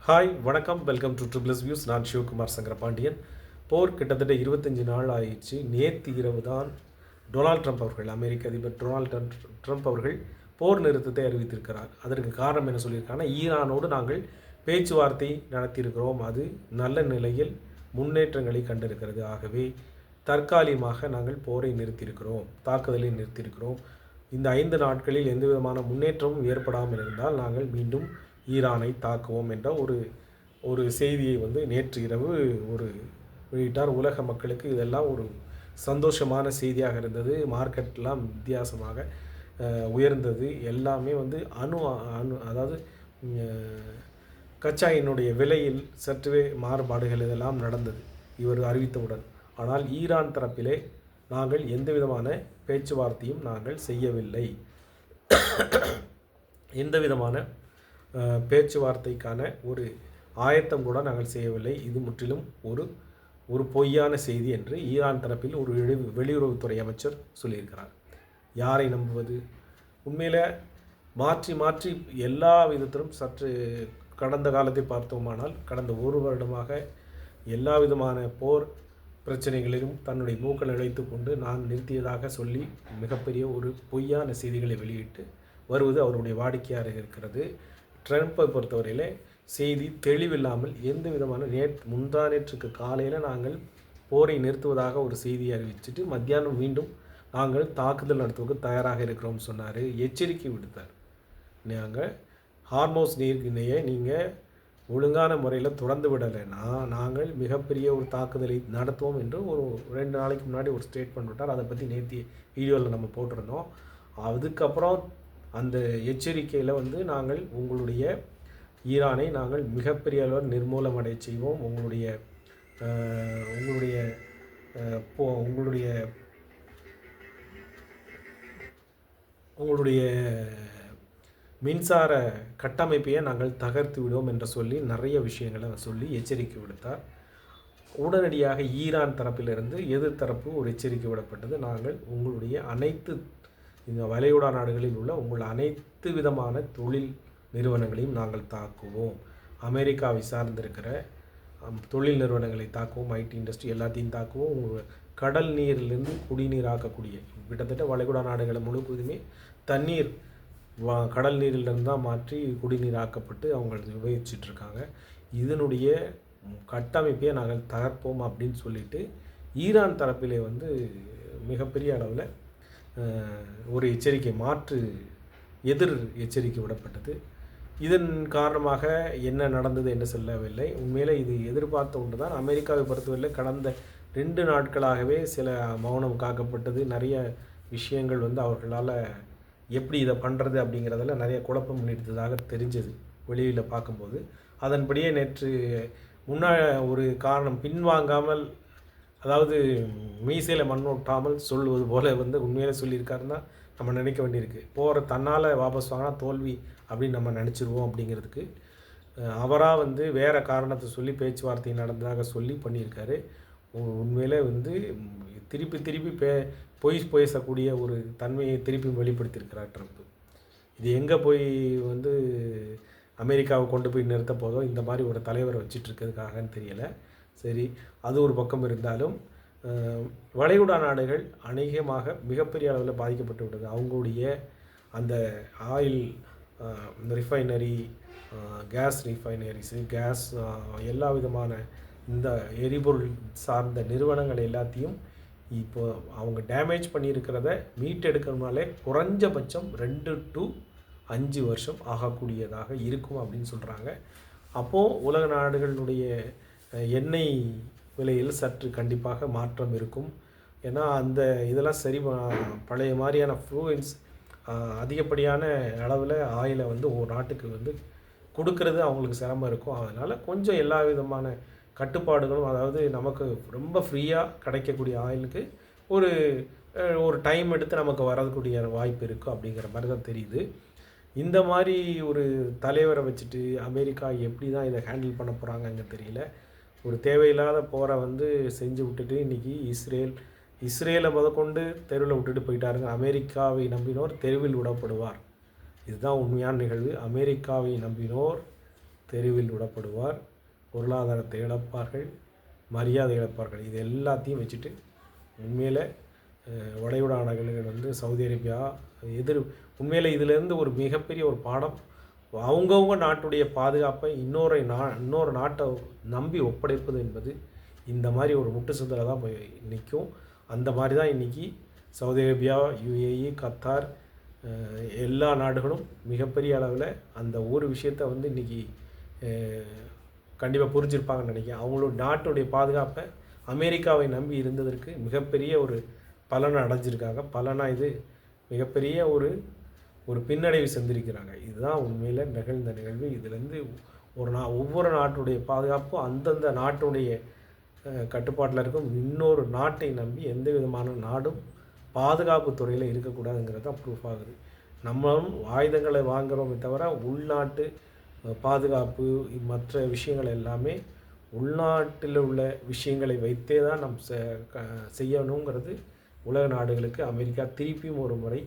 Hi வணக்கம், welcome to triples views. நான் சிவகுமார் சங்கரபாண்டியன். போர் கிட்டத்தட்ட 25 நாள் ஆயிடுச்சு. நேற்று இரவு தான் டொனால்ட் ட்ரம்ப் அவர்கள், அமெரிக்க அதிபர் டொனால்ட் ட்ரம்ப் அவர்கள் போர் நிறுத்தத்தை அறிவித்திருக்கிறார். அதற்கு காரணம் என்ன சொல்லியிருக்காங்கன்னா, ஈரானோடு நாங்கள் பேச்சுவார்த்தை நடத்தியிருக்கிறோம், அது நல்ல நிலையில் முன்னேற்றங்களை கண்டிருக்கிறது. ஆகவே தற்காலிகமாக நாங்கள் போரை நிறுத்தியிருக்கிறோம், தாக்குதலை நிறுத்தியிருக்கிறோம். இந்த 5 நாட்களில் எந்த விதமான முன்னேற்றமும் ஏற்படாமல் இருந்தால் நாங்கள் மீண்டும் ஈரானை தாக்குவோம் என்ற ஒரு செய்தியை நேற்று இரவு வெளியிட்டார். உலக மக்களுக்கு இதெல்லாம் ஒரு சந்தோஷமான செய்தியாக இருந்தது. மார்க்கெட்லாம் வித்தியாசமாக உயர்ந்தது. எல்லாமே அணு அணு அதாவது கச்சா எண்ணுடைய விலையில் சற்றுவே மாறுபாடுகள் இதெல்லாம் நடந்தது இவர் அறிவித்தவுடன். ஆனால் ஈரான் தரப்பிலே நாங்கள் எந்த விதமான பேச்சுவார்த்தையும் நாங்கள் செய்யவில்லை. எந்த விதமான பேச்சுவார்த்தைக்கான ஒரு ஆயத்தம் கூட நாங்கள் செய்யவில்லை. இது முற்றிலும் ஒரு பொய்யான செய்தி என்று ஈரான் தரப்பில் ஒரு வெளியுறவுத்துறை அமைச்சர் சொல்லியிருக்கிறார். யாரை நம்புவது? உண்மையில் மாற்றி மாற்றி எல்லா விதத்திலும் சற்று கடந்த காலத்தை பார்த்தோமானால் கடந்த ஒரு வருடமாக எல்லா விதமான போர் பிரச்சனைகளிலும் தன்னுடைய மூக்கள் இழைத்து கொண்டு நான் நிறுத்தியதாக சொல்லி மிகப்பெரிய ஒரு பொய்யான செய்திகளை வெளியிட்டு வருவது அவருடைய வாடிக்கையாக இருக்கிறது. ட்ரம்ப்பை பொறுத்தவரையில் செய்தி தெளிவில்லாமல் எந்த விதமான முந்தா நேற்றுக்கு காலையில் நாங்கள் போரை நிறுத்துவதாக ஒரு செய்தியை அறிவிச்சுட்டு மத்தியானம் மீண்டும் நாங்கள் தாக்குதல் நடத்துவதற்கு தயாராக இருக்கிறோம் சொன்னார். எச்சரிக்கை விடுத்தார். நாங்கள் ஹார்மோஸ் நீர்நிலையை நீங்கள் ஒழுங்கான முறையில் தொடர்ந்து விடலைன்னா நாங்கள் மிகப்பெரிய ஒரு தாக்குதலை நடத்துவோம் என்று ஒரு 2 நாளைக்கு முன்னாடி ஒரு ஸ்டேட்மெண்ட் விட்டார். அதை பற்றி நேற்று வீடியோவில் நம்ம போட்டிருந்தோம். அதுக்கப்புறம் அந்த எச்சரிக்கையில் நாங்கள் உங்களுடைய ஈரானை நாங்கள் மிகப்பெரிய அளவில் நிர்மூலமடை செய்வோம், உங்களுடைய மின்சார கட்டமைப்பையே நாங்கள் தகர்த்து விடுவோம் என்று சொல்லி நிறைய விஷயங்களை சொல்லி எச்சரிக்கை விடுத்தார். உடனடியாக ஈரான் தரப்பிலிருந்து எதிர்த்தரப்பு ஒரு எச்சரிக்கை விடப்பட்டது. நாங்கள் உங்களுடைய அனைத்து இந்த வளைகுடா நாடுகளில் உள்ள உங்கள் அனைத்து விதமான தொழில் நிறுவனங்களையும் நாங்கள் தாக்குவோம், அமெரிக்காவை சார்ந்திருக்கிற தொழில் நிறுவனங்களை தாக்குவோம், ஐடி இண்டஸ்ட்ரி எல்லாத்தையும் தாக்குவோம், உங்கள் கடல் நீரிலிருந்து குடிநீர் ஆக்கக்கூடிய கிட்டத்தட்ட வளைகுடா நாடுகளை முழுவதுமே தண்ணீர் கடல் நீரிலிருந்து தான் மாற்றி குடிநீர் ஆக்கப்பட்டு அவங்க உபயோகிச்சிட்ருக்காங்க. இதனுடைய கட்டமைப்பையே நாங்கள் தகர்ப்போம் அப்படின்னு சொல்லிட்டு ஈரான் தரப்பிலே மிகப்பெரிய அளவில் ஒரு எச்சரிக்கை எதிர் எச்சரிக்கை விடப்பட்டது. இதன் காரணமாக என்ன நடந்தது என்று சொல்லவில்லை. உண்மையில் இது எதிர்பார்த்த ஒன்று தான். அமெரிக்காவை பொறுத்தவரையில் கடந்த 2 நாட்களாகவே சில மௌனம் காக்கப்பட்டது. நிறைய விஷயங்கள் அவர்களால் எப்படி இதை பண்ணுறது அப்படிங்கிறதில் நிறைய குழப்பம் நீடித்ததாக தெரிஞ்சது வெளியில் பார்க்கும்போது. அதன்படியே நேற்று ஒரு காரணம் பின்வாங்காமல், அதாவது மீசையில் மண் ஒட்டாமல் சொல்லுவது போல் உண்மையிலே சொல்லியிருக்காருன்னா நம்ம நினைக்க வேண்டியிருக்கு. போகிற தன்னால் வாபஸ் வாங்கினா தோல்வி அப்படின்னு நம்ம நினச்சிருவோம். அப்படிங்கிறதுக்கு அவராக வேறு காரணத்தை சொல்லி பேச்சுவார்த்தை நடந்ததாக சொல்லி பண்ணியிருக்காரு. உண்மையிலே திருப்பி திருப்பி பொய் பேசக்கூடிய ஒரு தன்மையை திருப்பி வெளிப்படுத்தியிருக்கிறார் ட்ரம்ப். இது எங்கே போய் அமெரிக்காவை கொண்டு போய் நிறுத்த போதோ இந்த மாதிரி ஒரு தலைவரை வச்சிட்ருக்கிறதுக்காகன்னு தெரியலை. சரி, அது ஒரு பக்கம் இருந்தாலும் வளைகுடா நாடுகள் அநேகமாக மிகப்பெரிய அளவில் பாதிக்கப்பட்டு விட்டது. அவங்களுடைய அந்த ஆயில் ரிஃபைனரி, கேஸ் ரிஃபைனரிஸு, கேஸ் எல்லா விதமான இந்த எரிபொருள் சார்ந்த நிறுவனங்கள் எல்லாத்தையும் இப்போ அவங்க டேமேஜ் பண்ணியிருக்கிறத மீட்டெடுக்கணும்னாலே குறைஞ்சபட்சம் 2 to 5 வருஷம் ஆகக்கூடியதாக இருக்கும் அப்படின்னு சொல்கிறாங்க. அப்போது உலக நாடுகளுடைய எண்ணெய் விலையில் சற்று கண்டிப்பாக மாற்றம் இருக்கும். ஏன்னா அந்த இதெல்லாம் சரி பழைய மாதிரியான ஃப்ளூயன்ஸ் அதிகப்படியான அளவில் ஆயிலை ஒரு நாட்டுக்கு கொடுக்கறது அவங்களுக்கு சிரமம் இருக்கும். அதனால் கொஞ்சம் எல்லா விதமான கட்டுப்பாடுகளும், அதாவது நமக்கு ரொம்ப ஃப்ரீயாக கிடைக்கக்கூடிய ஆயிலுக்கு ஒரு டைம் எடுத்து நமக்கு வரக்கூடிய வாய்ப்பு இருக்குது அப்படிங்கிற மாதிரி தான் தெரியுது. இந்த மாதிரி ஒரு தலைவரை வச்சுட்டு அமெரிக்கா எப்படி தான் இதை ஹேண்டில் பண்ண போகிறாங்கன்னு தெரியல. ஒரு தேவையில்லாத போரை செஞ்சு விட்டுட்டு இன்றைக்கி இஸ்ரேலை முதற்கொண்டு தெருவில் விட்டுட்டு போயிட்டாருங்க. அமெரிக்காவை நம்பினோர் தெருவில் விடப்படுவார். இதுதான் உண்மையான நிகழ்வு. அமெரிக்காவை நம்பினோர் தெருவில் விடப்படுவார், பொருளாதாரத்தை இழப்பார்கள், மரியாதை இழப்பார்கள். இது எல்லாத்தையும் வச்சுட்டு உண்மையில் வளைகுடா நாடுகள் வந்து சவுதி அரேபியா உண்மையில் இதிலேருந்து ஒரு மிகப்பெரிய ஒரு பாடம், அவங்கவுங்க நாட்டுடைய பாதுகாப்பை இன்னொரு நாட்டை நம்பி ஒப்படைப்பது என்பது இந்த மாதிரி ஒரு முட்டு சந்தில் தான் போய் நிற்கும். அந்த மாதிரி தான் இன்றைக்கி சவுதி அரேபியா, யுஏஇ, கத்தார் எல்லா நாடுகளும் மிகப்பெரிய அளவில் அந்த ஒரு விஷயத்தை வந்து இன்றைக்கி கண்டிப்பாக புரிஞ்சிருப்பாங்கன்னு நினைக்கிறேன். அவங்களோட நாட்டுடைய பாதுகாப்பை அமெரிக்காவை நம்பி இருந்ததற்கு மிகப்பெரிய ஒரு பலனை அடைஞ்சிருக்காங்க. பலனாக இது மிகப்பெரிய ஒரு பின்னடைவு செஞ்சிருக்கிறாங்க. இதுதான் உண்மையில் நிகழ்ந்த நிகழ்வு. இதுலேருந்து ஒவ்வொரு நாட்டுடைய பாதுகாப்பும் அந்தந்த நாட்டுடைய கட்டுப்பாட்டில் இருக்கும். இன்னொரு நாட்டை நம்பி எந்த விதமான நாடும் பாதுகாப்பு துறையில் இருக்கக்கூடாதுங்கிறது தான் ப்ரூஃப் ஆகுது. நம்மளும் ஆயுதங்களை வாங்குகிறோமே தவிர உள்நாட்டு பாதுகாப்பு மற்ற விஷயங்கள் எல்லாமே உள்நாட்டில் உள்ள விஷயங்களை வைத்தே தான் நம் செய்யணுங்கிறது உலக நாடுகளுக்கு அமெரிக்கா திருப்பியும் ஒரு முறை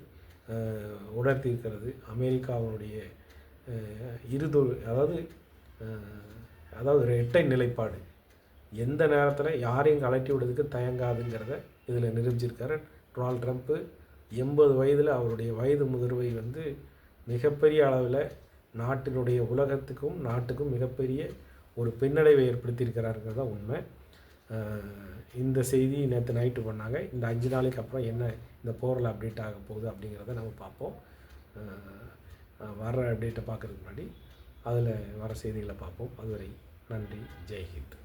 உணர்த்தியிருக்கிறது. அமெரிக்காவுடைய அதாவது இரட்டை நிலைப்பாடு எந்த நேரத்தில் யாரையும் கலட்டி விடுறதுக்கு தயங்காதுங்கிறத இதில் நிரூபிச்சிருக்காரு டொனால்ட் ட்ரம்ப்பு. 80 வயதில் அவருடைய வயது முதிர்வை வந்து மிகப்பெரிய அளவில் நாட்டினுடைய உலகத்துக்கும் நாட்டுக்கும் மிகப்பெரிய ஒரு பின்னடைவை ஏற்படுத்தியிருக்கிறாருங்கிறது தான் உண்மை. இந்த செய்தி நேற்று நைட்டு பண்ணாங்க. இந்த 5 நாளைக்கு அப்புறம் என்ன இந்த போரில் அப்டேட் ஆக போகுது அப்படிங்கிறத நம்ம பார்ப்போம். வர்ற அப்டேட்டை பார்க்குறதுக்கு முன்னாடி அதில் வர செய்திகளை பார்ப்போம். அதுவரை நன்றி. ஜெய்ஹிந்த்.